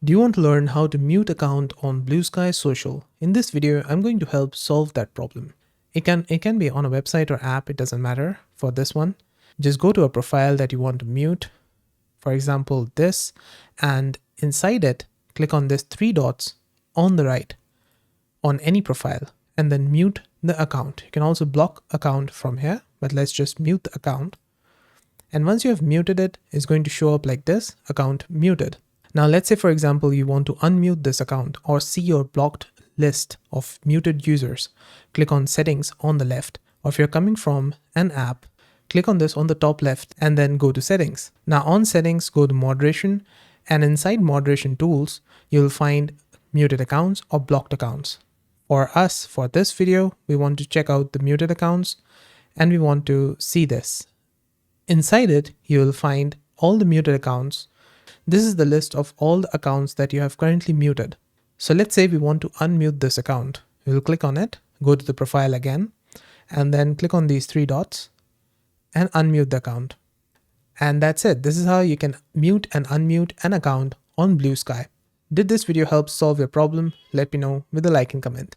Do you want to learn how to mute account on BlueSky Social? In this video, I'm going to help solve that problem. It can be on a website or app, it doesn't matter. For this one, just go to a profile that you want to mute. For example, this, and inside it, click on this three dots on the right on any profile and then mute the account. You can also block account from here, but let's just mute the account. And once you have muted it, it's going to show up like this, account muted. Now let's say, for example, you want to unmute this account or see your blocked list of muted users. Click on settings on the left, or if you're coming from an app, click on this on the top left and then go to settings. Now on settings, go to moderation, and inside moderation tools, you'll find muted accounts or blocked accounts. For us, for this video, we want to check out the muted accounts and we want to see this. Inside it, you will find all the muted accounts. This is the list of all the accounts that you have currently muted. So let's say we want to unmute this account. We'll click on it, go to the profile again, and then click on these three dots and unmute the account. And that's it. This is how you can mute and unmute an account on BlueSky. Did this video help solve your problem? Let me know with a like and comment.